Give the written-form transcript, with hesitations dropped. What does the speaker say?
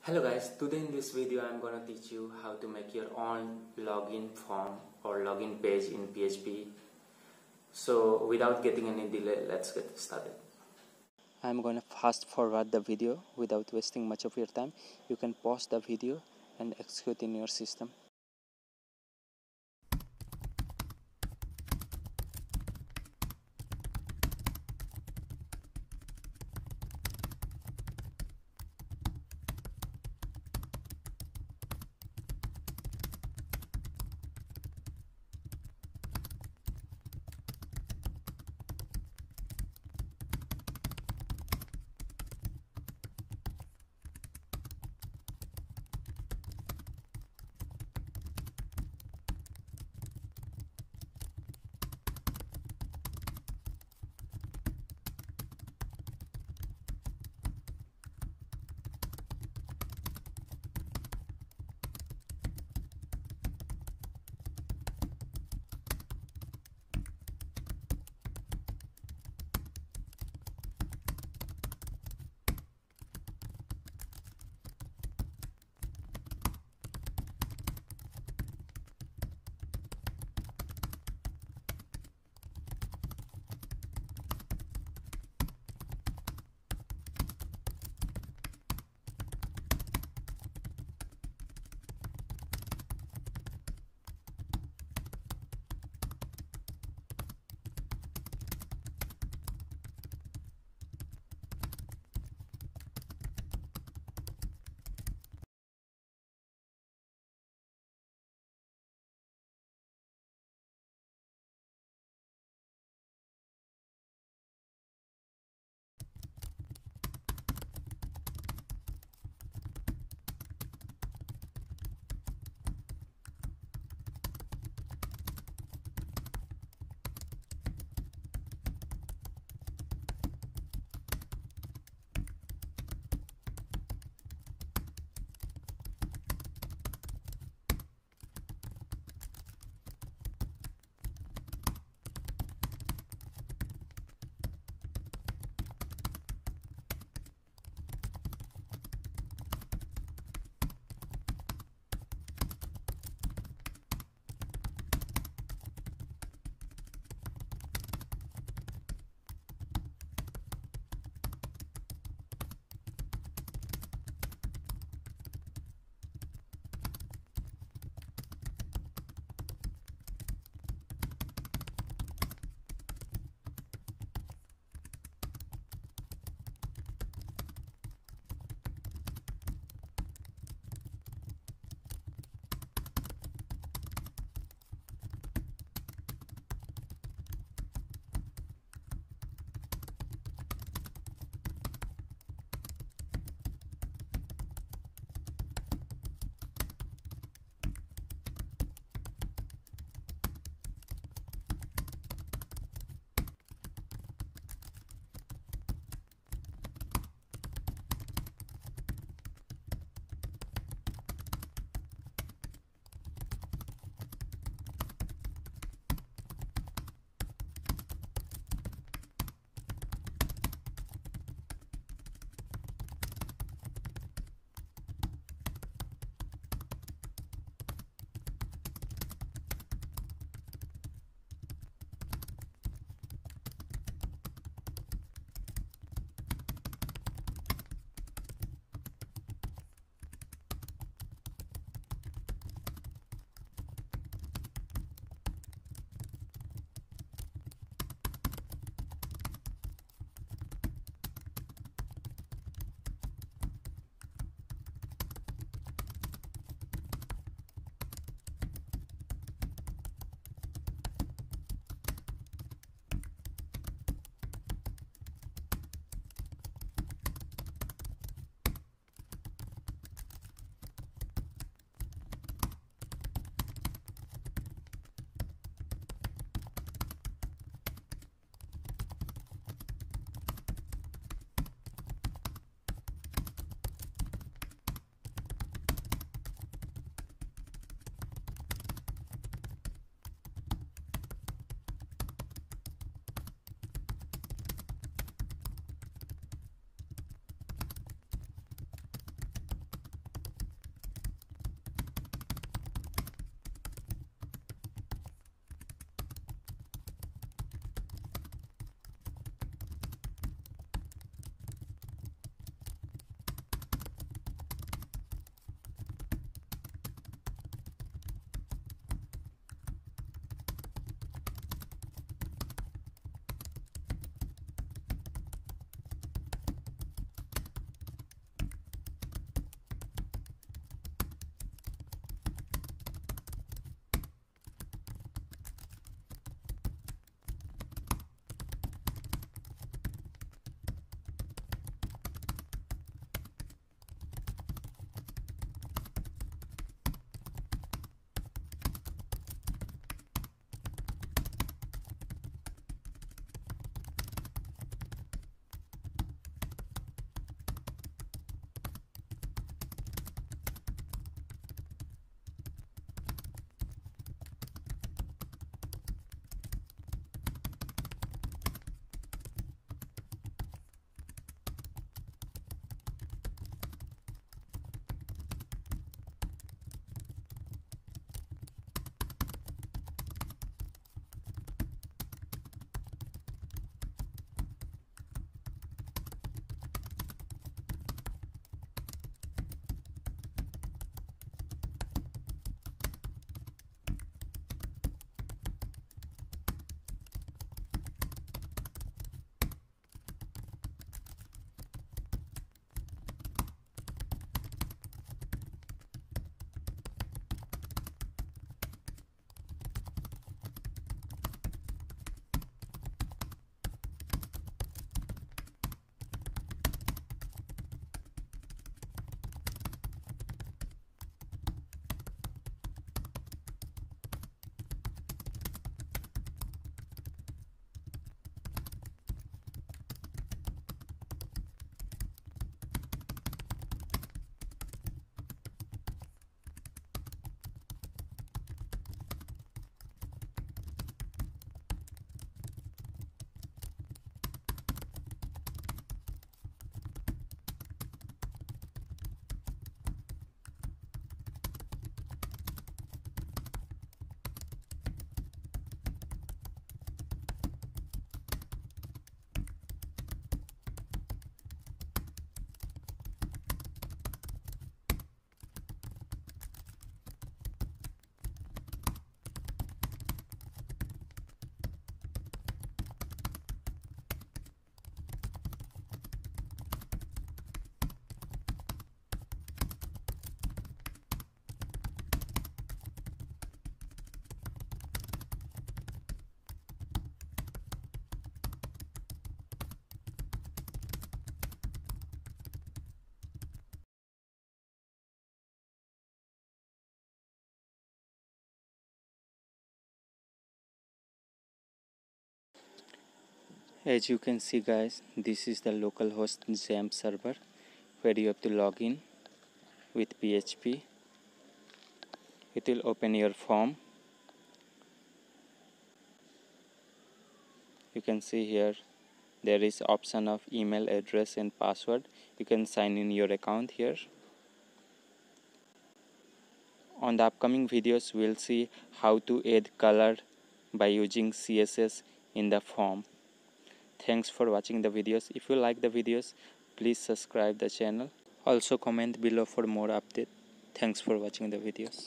Hello guys, today in this video I'm gonna teach you how to make your own login form or login page in PHP. So without getting any delay, let's get started. I'm gonna fast forward the video without wasting much of your time. You can pause the video and execute in your system. As you can see guys, this is the localhost XAMPP server where you have to log in with PHP. It will open your form. You can see here there is option of email address and password. You can sign in your account here. On the upcoming videos we'll see how to add color by using CSS in the form. Thanks for watching the videos. If you like the videos, please subscribe the channel. Also comment below for more update. Thanks for watching the videos.